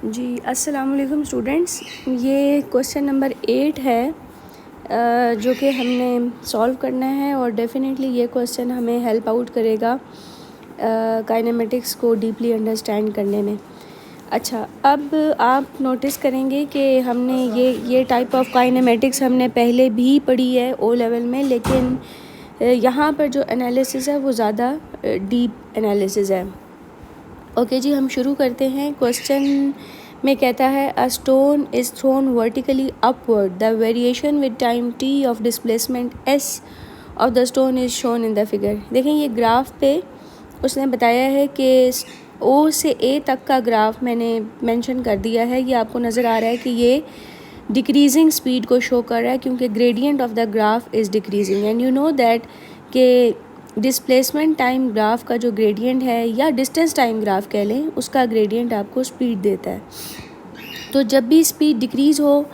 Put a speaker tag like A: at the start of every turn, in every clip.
A: जी अस्सलाम वालेकुम स्टूडेंट्स। ये क्वेश्चन नंबर 8 है जो कि हमने सॉल्व करना है और डेफिनेटली ये क्वेश्चन हमें हेल्प आउट करेगा काइनेमेटिक्स को डीपली अंडरस्टैंड करने में। अच्छा, अब आप नोटिस करेंगे कि हमने ये टाइप ऑफ काइनेमेटिक्स हमने पहले भी पढ़ी है ओ लेवल में, लेकिन यहाँ पर जो एनालिसिस है वो ज़्यादा डीप एनालिसिस है। ओके जी, हम शुरू करते हैं। क्वेश्चन में कहता है a stone is thrown vertically upward, the variation with time T of displacement S of the stone is shown in the figure. देखें, ये ग्राफ पे उसने बताया है कि ओ से ए तक का ग्राफ मैंने मेंशन कर दिया है। ये आपको नज़र आ रहा है कि ये डिक्रीजिंग स्पीड को शो कर रहा है क्योंकि gradient of the graph is decreasing and you know that कि डिस्प्लेसमेंट टाइम ग्राफ का जो ग्रेडियंट है या डिस्टेंस टाइम ग्राफ कह लें, उसका ग्रेडियंट आपको स्पीड देता है। तो जब भी स्पीड डिक्रीज़ हो,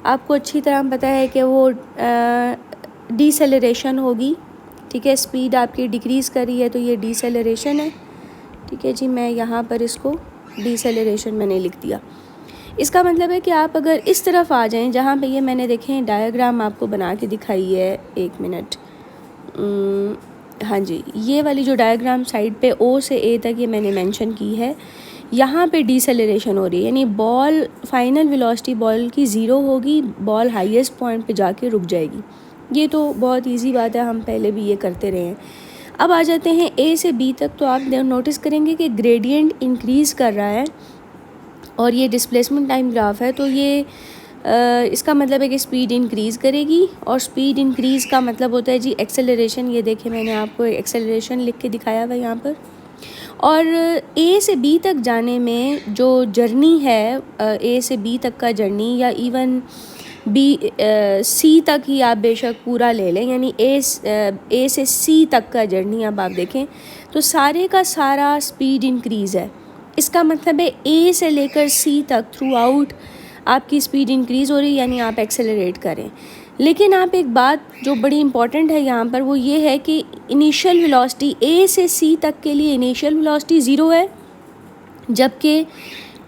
A: आपको अच्छी तरह पता है कि वो डीसेलरेशन होगी। ठीक है, स्पीड आपकी डिक्रीज़ कर रही है तो ये डीसेलरेशन है। ठीक है जी, मैं यहाँ पर इसको डीसेलरेशन मैंने लिख दिया। इसका मतलब है कि आप अगर इस तरफ आ जाएं जहाँ पे ये मैंने देखें डायग्राम आपको बना के दिखाई है, 1 मिनट। हाँ जी, ये वाली जो डायग्राम साइड पे ओ से ए तक ये मैंने मेंशन की है, यहाँ पे डीसेलरेशन हो रही है, यानी बॉल फाइनल वेलोसिटी बॉल की ज़ीरो होगी, बॉल हाईएस्ट पॉइंट पे जाके रुक जाएगी। ये तो बहुत इजी बात है, हम पहले भी ये करते रहे हैं। अब आ जाते हैं ए से बी तक। तो आप नोटिस करेंगे कि ग्रेडियंट इंक्रीज़ कर रहा है और ये डिस्प्लेसमेंट टाइम ग्राफ है, तो ये इसका मतलब है कि स्पीड इंक्रीज़ करेगी और स्पीड इंक्रीज़ का मतलब होता है जी एक्सेलरेशन। ये देखिए, मैंने आपको एक्सेलरेशन लिख के दिखाया हुआ यहाँ पर। और ए से बी तक जाने में जो जर्नी है, ए से बी तक का जर्नी या इवन बी सी तक ही आप बेशक पूरा ले लें, यानी ए से सी तक का जर्नी अब आप देखें तो सारे का सारा स्पीड इंक्रीज़ है। इसका मतलब है ए से लेकर सी तक थ्रू आउट आपकी स्पीड इंक्रीज़ हो रही है, यानी आप एक्सेलरेट करें। लेकिन आप एक बात जो बड़ी इंपॉर्टेंट है यहाँ पर, वो ये है कि इनिशियल वेलोसिटी ए से सी तक के लिए इनिशियल वेलोसिटी ज़ीरो है, जबकि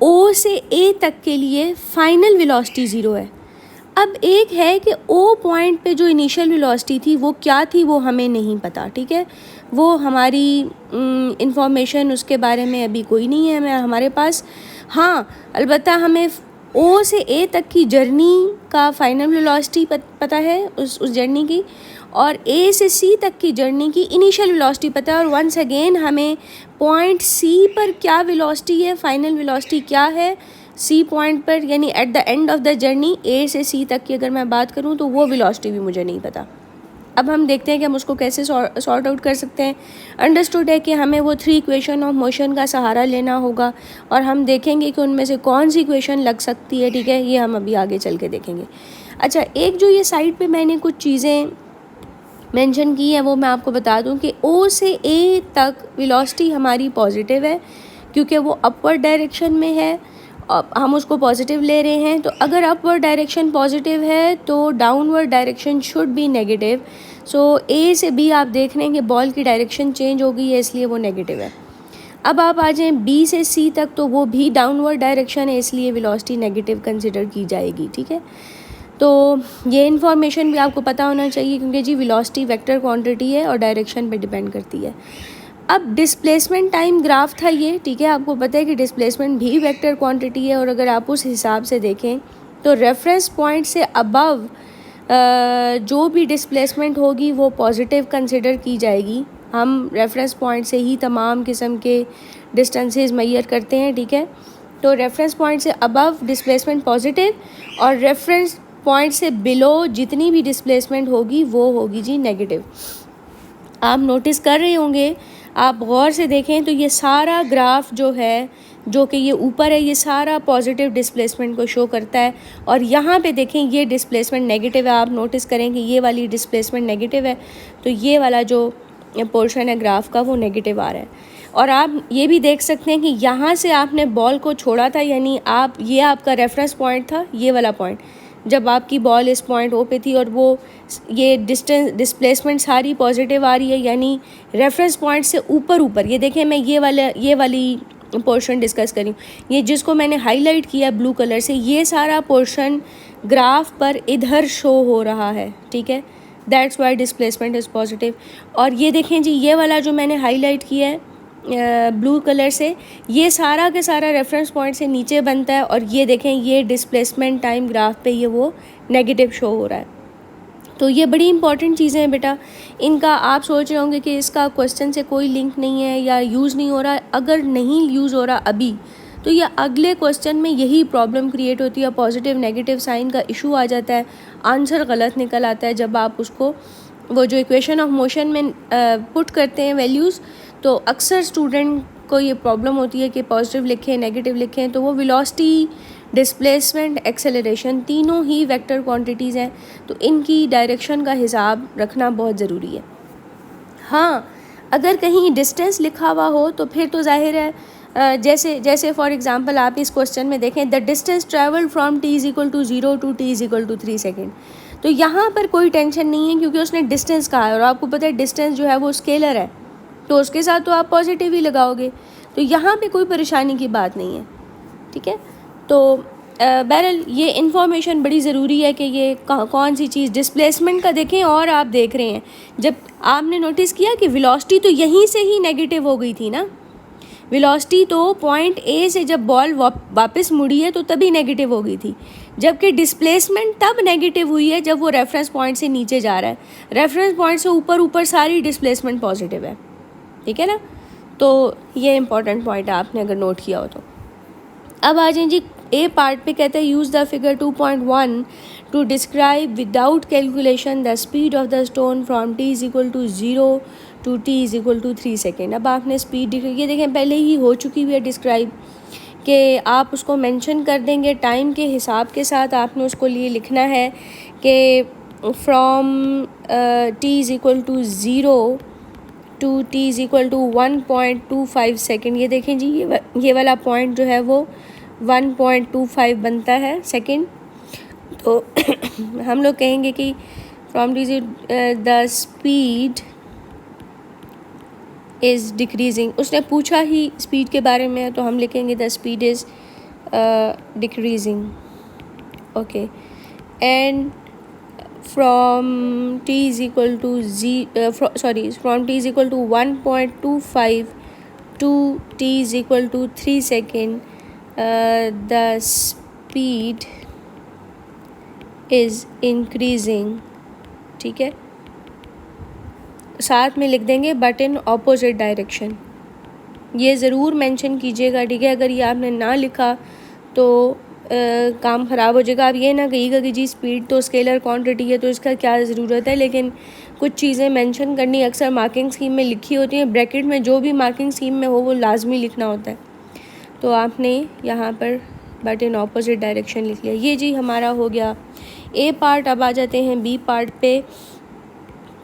A: ओ से ए तक के लिए फाइनल वेलोसिटी ज़ीरो है। अब एक है कि ओ पॉइंट पे जो इनिशियल वेलोसिटी थी वो क्या थी, वो हमें नहीं पता। ठीक है, वो हमारी इंफॉर्मेशन उसके बारे में अभी कोई नहीं है हमारे पास। हाँ, अलबत्ता हमें ओ से ए तक की जर्नी का फाइनल वेलोसिटी पता है उस जर्नी की, और ए से सी तक की जर्नी की इनिशियल वेलोसिटी पता है। और वंस अगेन हमें पॉइंट सी पर क्या वेलोसिटी है, फाइनल वेलोसिटी क्या है सी पॉइंट पर, यानी at the end of the journey A से सी तक की अगर मैं बात करूं तो वो वेलोसिटी भी मुझे नहीं पता। अब हम देखते हैं कि हम उसको कैसे सॉर्ट आउट कर सकते हैं। अंडरस्टूड है कि हमें वो 3 इक्वेशन ऑफ मोशन का सहारा लेना होगा और हम देखेंगे कि उनमें से कौन सी इक्वेशन लग सकती है। ठीक है, ये हम अभी आगे चल के देखेंगे। अच्छा, एक जो ये साइड पे मैंने कुछ चीज़ें मेंशन की है वो मैं आपको बता दूं कि ओ से ए तक वेलोसिटी हमारी पॉजिटिव है क्योंकि वो अपवर्ड डायरेक्शन में है, हम उसको पॉजिटिव ले रहे हैं। तो अगर अपवर्ड डायरेक्शन पॉजिटिव है तो downward direction should be negative. So A से बी आप देख रहे हैं कि बॉल की डायरेक्शन चेंज हो गई है, इसलिए वो नेगेटिव है। अब आप आ जाएँ बी से सी तक, तो वो भी डाउनवर्ड डायरेक्शन है, इसलिए वेलोसिटी नेगेटिव कंसिडर की जाएगी। ठीक है, तो ये इन्फॉर्मेशन भी आपको पता होना चाहिए क्योंकि जी वेलोसिटी वेक्टर क्वांटिटी है और डायरेक्शन पे डिपेंड करती है। अब डिस्प्लेसमेंट टाइम ग्राफ था ये। ठीक है, आपको पता है कि डिस्प्लेसमेंट भी वेक्टर क्वांटिटी है और अगर आप उस हिसाब से देखें तो रेफरेंस पॉइंट से अबव जो भी डिस्प्लेसमेंट होगी वो पॉजिटिव कंसिडर की जाएगी। हम रेफरेंस पॉइंट से ही तमाम किस्म के डिस्टेंसेस मेजर करते हैं। ठीक है, तो रेफरेंस पॉइंट से अबव डिस्प्लेसमेंट पॉजिटिव और रेफरेंस पॉइंट से बिलो जितनी भी डिस्प्लेसमेंट होगी वो होगी जी नेगेटिव। आप नोटिस कर रहे होंगे, आप गौर से देखें तो ये सारा ग्राफ जो है, जो कि ये ऊपर है, ये सारा पॉजिटिव डिस्प्लेसमेंट को शो करता है और यहाँ पे देखें ये डिस्प्लेसमेंट नेगेटिव है। आप नोटिस करें कि ये वाली डिस्प्लेसमेंट नेगेटिव है, तो ये वाला जो पोर्शन है ग्राफ का वो नेगेटिव आ रहा है। और आप ये भी देख सकते हैं कि यहाँ से आपने बॉल को छोड़ा था, यानी ये आपका रेफरेंस पॉइंट था, ये वाला पॉइंट, जब आपकी बॉल इस पॉइंट ओ पे थी और वो ये डिस्प्लेसमेंट सारी पॉजिटिव आ रही है, यानी रेफरेंस पॉइंट से ऊपर ये देखें, मैं ये वाली पोर्शन डिस्कस करी हूँ। ये जिसको मैंने हाईलाइट किया ब्लू कलर से, ये सारा पोर्शन ग्राफ पर इधर शो हो रहा है, ठीक है, that's why displacement is positive. और ये देखें जी, ये वाला जो मैंने हाईलाइट किया है ब्लू कलर से, ये सारा के सारा रेफरेंस पॉइंट से नीचे बनता है, और ये देखें ये डिस्प्लेसमेंट टाइम ग्राफ पे ये वो नेगेटिव शो हो रहा है। तो ये बड़ी इंपॉर्टेंट चीज़ें हैं बेटा, इनका आप सोच रहे होंगे कि इसका क्वेश्चन से कोई लिंक नहीं है या यूज़ नहीं हो रहा। अगर नहीं यूज़ हो रहा अभी, तो ये अगले क्वेश्चन में यही प्रॉब्लम क्रिएट होती है, पॉजिटिव नेगेटिव साइन का इशू आ जाता है, आंसर गलत निकल आता है जब आप उसको वो जो इक्वेशन ऑफ मोशन में पुट करते हैं वैल्यूज़। तो अक्सर स्टूडेंट को ये प्रॉब्लम होती है कि पॉजिटिव लिखें नेगेटिव लिखें, तो वो वेलोसिटी, डिस्प्लेसमेंट, एक्सेलरेशन तीनों ही वेक्टर क्वांटिटीज़ हैं, तो इनकी डायरेक्शन का हिसाब रखना बहुत ज़रूरी है। हाँ, अगर कहीं डिस्टेंस लिखा हुआ हो तो फिर तो जाहिर है जैसे फॉर एग्जांपल आप इस क्वेश्चन में देखें, the distance travel from t is equal to 0 to t is equal to 3 second. तो यहाँ पर कोई टेंशन नहीं है क्योंकि उसने डिस्टेंस कहा है, और आपको पता है डिस्टेंस जो है वो स्केलर है, तो उसके साथ तो आप पॉजिटिव ही लगाओगे, तो यहाँ पे कोई परेशानी की बात नहीं है, ठीक है। तो बहरहाल ये इन्फॉर्मेशन बड़ी ज़रूरी है कि ये कौन सी चीज़ डिस्प्लेसमेंट का देखें। और आप देख रहे हैं, जब आपने नोटिस किया कि वेलोसिटी तो यहीं से ही नेगेटिव हो गई थी ना, वेलोसिटी तो पॉइंट ए से जब बॉल वापस मुड़ी है तो तभी नेगेटिव हो गई थी, जबकि डिस्प्लेसमेंट तब नेगेटिव हुई है जब वो रेफरेंस पॉइंट से नीचे जा रहा है, रेफरेंस पॉइंट से ऊपर सारी डिस्प्लेसमेंट पॉजिटिव है, ठीक है ना। तो ये इंपॉर्टेंट पॉइंट है, आपने अगर नोट किया हो तो। अब आ जाए जी ए पार्ट पे, कहते हैं use the figure 2.1 to describe without calculation the speed of the stone from t is equal to 0 to t is equal to 3 second. अब आपने स्पीड ये देखें पहले ही हो चुकी हुई है डिस्क्राइब, कि आप उसको मेंशन कर देंगे टाइम के हिसाब के साथ। आपने उसको लिए लिखना है कि from t is equal to 0 to t is equal to 1.25 second. ये देखें जी, ये वाला पॉइंट जो है वो 1.25 बनता है सेकेंड। तो हम लोग कहेंगे कि from T the speed is decreasing. उसने पूछा ही स्पीड के बारे में, तो हम लिखेंगे the speed is decreasing, okay. And from t is equal to from t is equal to 1.25 to t is equal to 3 second, the speed is increasing, ठीक है। साथ में लिख देंगे बट इन ऑपोजिट डायरेक्शन, ये ज़रूर मेंशन कीजिएगा, ठीक है। अगर ये आपने ना लिखा तो काम ख़राब हो जाएगा। आप ये ना कहिएगा कि जी स्पीड तो स्केलर क्वांटिटी है तो इसका क्या ज़रूरत है, लेकिन कुछ चीज़ें मेंशन करनी अक्सर मार्किंग स्कीम में लिखी होती हैं, ब्रैकेट में जो भी मार्किंग स्कीम में हो वो लाजमी लिखना होता है, तो आपने यहाँ पर बट इन ऑपोजिट डायरेक्शन लिख लिया। ये जी हमारा हो गया ए पार्ट। अब आ जाते हैं बी पार्ट पे,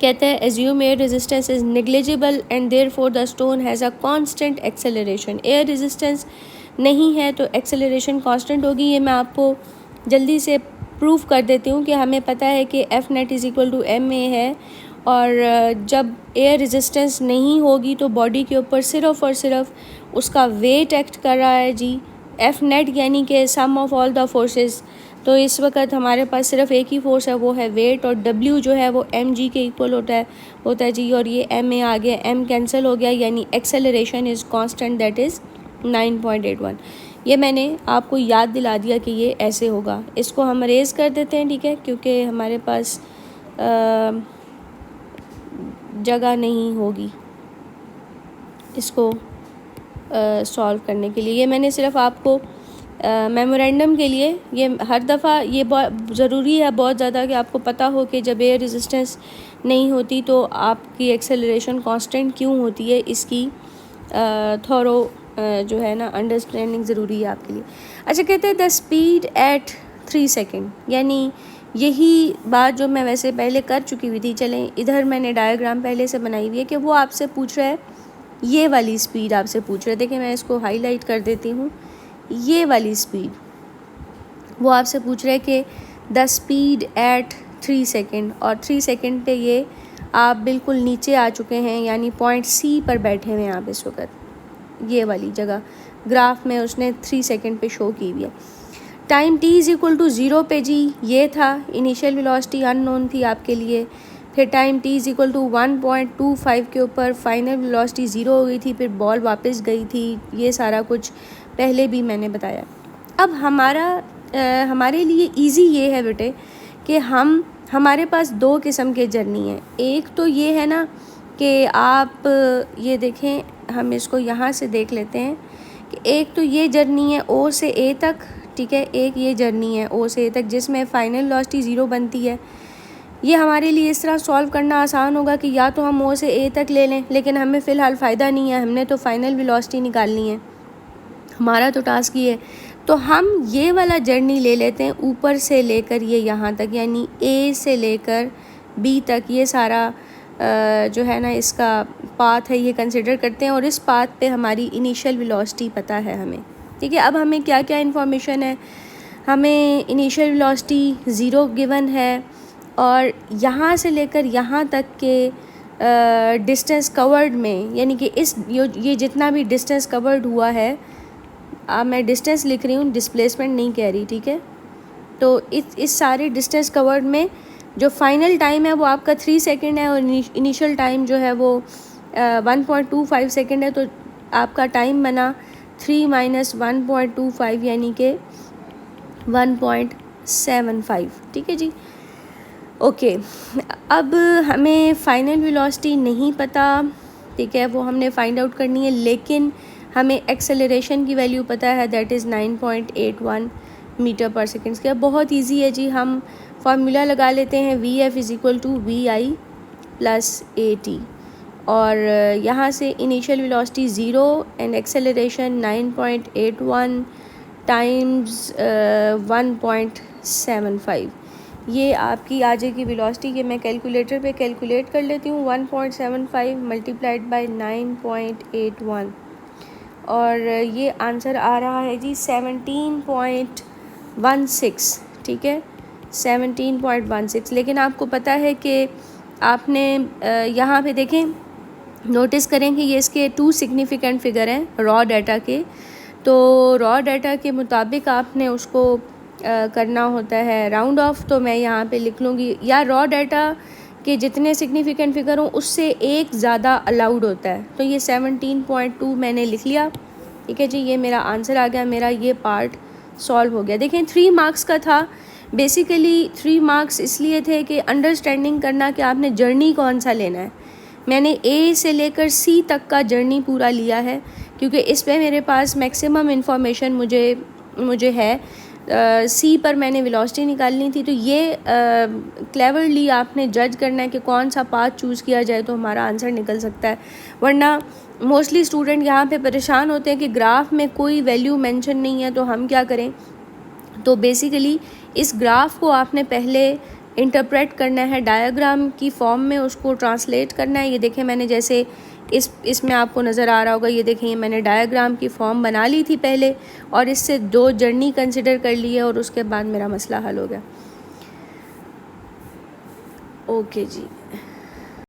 A: कहते हैं assume air resistance is negligible and therefore the stone has a constant acceleration. Air resistance नहीं है तो एक्सेलरेशन कांस्टेंट होगी। ये मैं आपको जल्दी से प्रूफ कर देती हूँ कि हमें पता है कि F net is equal to M A है, और जब एयर रेजिस्टेंस नहीं होगी तो बॉडी के ऊपर सिर्फ़ और सिर्फ उसका वेट एक्ट कर रहा है जी, एफ नेट यानी कि सम ऑफ ऑल द फोर्सेस। तो इस वक्त हमारे पास सिर्फ एक ही फोर्स है, वो है वेट, और डब्ल्यू जो है वो एम जी के इक्वल होता है जी, और ये एम ए आ गया, एम कैंसिल हो गया, यानी acceleration is constant, that is 9.81। ये मैंने आपको याद दिला दिया कि ये ऐसे होगा। इसको हम रेज़ कर देते हैं, ठीक है, क्योंकि हमारे पास जगह नहीं होगी इसको सॉल्व करने के लिए। ये मैंने सिर्फ आपको मेमोरेंडम के लिए, ये हर दफ़ा ये बहुत ज़रूरी है बहुत ज़्यादा कि आपको पता हो कि जब एयर रेजिस्टेंस नहीं होती तो आपकी एक्सेलरेशन कांस्टेंट क्यों होती है, इसकी थोरो जो है ना अंडरस्टैंडिंग ज़रूरी है आपके लिए। अच्छा, कहते हैं द स्पीड एट 3 सेकेंड, यानी यही बात जो मैं वैसे पहले कर चुकी हुई थी। चलें, इधर मैंने डायग्राम पहले से बनाई हुई है कि वो आपसे पूछ रहा है, ये वाली स्पीड आपसे पूछ रहे। देखिए मैं इसको हाईलाइट कर देती हूँ, ये वाली स्पीड वो आपसे पूछ रहे कि द स्पीड एट 3 सेकेंड, और 3 सेकेंड पे ये आप बिल्कुल नीचे आ चुके हैं, यानी पॉइंट सी पर बैठे हुए हैं आप इस वक्त, ये वाली जगह ग्राफ में उसने 3 सेकंड पे शो की हुई है। Time t is equal to 0 पे जी ये था, इनिशियल वेलोसिटी अननोन थी आपके लिए। फिर time t is equal to 1.25 के ऊपर फाइनल वेलोसिटी 0 हो गई थी, फिर बॉल वापस गई थी। ये सारा कुछ पहले भी मैंने बताया। अब हमारे लिए इजी ये है बेटे कि हमारे पास 2 किस्म के जर्नी हैं। एक तो ये है ना कि आप ये देखें, हम इसको यहाँ से देख लेते हैं कि एक तो ये जर्नी है O से A तक, ठीक है। एक ये जर्नी है O से A तक जिसमें फ़ाइनल वेलोसिटी 0 बनती है। ये हमारे लिए इस तरह सॉल्व करना आसान होगा कि या तो हम O से A तक ले लें, लेकिन हमें फ़िलहाल फ़ायदा नहीं है, हमने तो फ़ाइनल वेलोसिटी निकालनी है, हमारा तो टास्क ये है। तो हम ये वाला जर्नी ले लेते हैं ऊपर से लेकर ये यहाँ तक, यानी A से लेकर B तक ये सारा जो है ना इसका पाथ है, ये कंसिडर करते हैं। और इस पाथ पे हमारी इनिशियल वेलोसिटी पता है हमें, ठीक है। अब हमें क्या क्या इन्फॉर्मेशन है, हमें इनिशियल वेलोसिटी 0 गिवन है, और यहाँ से लेकर यहाँ तक के डिस्टेंस कवर्ड में, यानी कि ये जितना भी डिस्टेंस कवर्ड हुआ है, मैं डिस्टेंस लिख रही हूँ, डिस्प्लेसमेंट नहीं कह रही, ठीक है। तो इस सारे डिस्टेंस कवर्ड में जो फाइनल टाइम है वो आपका 3 सेकंड है, और इनिशियल टाइम जो है वो 1.25 सेकंड है। तो आपका टाइम बना 3 माइनस 1.25 यानी कि 1.75, ठीक है जी। ओके, अब हमें फ़ाइनल वेलोसिटी नहीं पता, ठीक है, वो हमने फाइंड आउट करनी है। लेकिन हमें एक्सेलरेशन की वैल्यू पता है, दैट इज़ 9.81 मीटर पर सेकेंड। क्या बहुत इजी है जी, हम फार्मूला लगा लेते हैं VF is equal to VI plus AT, और यहाँ से initial velocity 0 and acceleration 9.81 times 1.75, ये आपकी आ जाएगी वेलोसिटी। ये मैं कैलकुलेटर पे कैलकुलेट कर लेती हूँ, 1.75 मल्टीप्लाइड बाय 9.81, और ये आंसर आ रहा है जी 17.16, ठीक है, 17.16। लेकिन आपको पता है कि आपने यहाँ पे देखें, नोटिस करें कि ये इसके 2 सिग्निफिकेंट फिगर हैं रॉ डाटा के। तो रॉ डाटा के मुताबिक आपने उसको करना होता है राउंड ऑफ, तो मैं यहाँ पे लिख लूँगी, या रॉ डाटा के जितने सिग्निफिकेंट फिगर हों उससे एक ज़्यादा अलाउड होता है। तो ये 17.2 मैंने लिख लिया, ठीक है जी। ये मेरा आंसर आ गया, मेरा ये पार्ट सॉल्व हो गया। देखें 3 मार्क्स का था, बेसिकली 3 मार्क्स इसलिए थे कि अंडरस्टैंडिंग करना कि आपने जर्नी कौन सा लेना है। मैंने A से लेकर C तक का जर्नी पूरा लिया है, क्योंकि इस पे मेरे पास मैक्सिमम इन्फॉर्मेशन मुझे है। C पर मैंने वेलोसिटी निकालनी थी। तो ये क्लेवरली आपने जज करना है कि कौन सा पाथ चूज़ किया जाए तो हमारा आंसर निकल सकता है। वरना मोस्टली स्टूडेंट यहाँ पे परेशान होते हैं कि ग्राफ में कोई वैल्यू मेंशन नहीं है, तो हम क्या करें। तो बेसिकली इस ग्राफ को आपने पहले इंटरप्रेट करना है, डायग्राम की फॉर्म में उसको ट्रांसलेट करना है। ये देखें, मैंने जैसे इसमें आपको नज़र आ रहा होगा, ये देखें, मैंने डायग्राम की फॉर्म बना ली थी पहले, और इससे 2 जर्नी कंसिडर कर ली है, और उसके बाद मेरा मसला हल हो गया। ओके जी।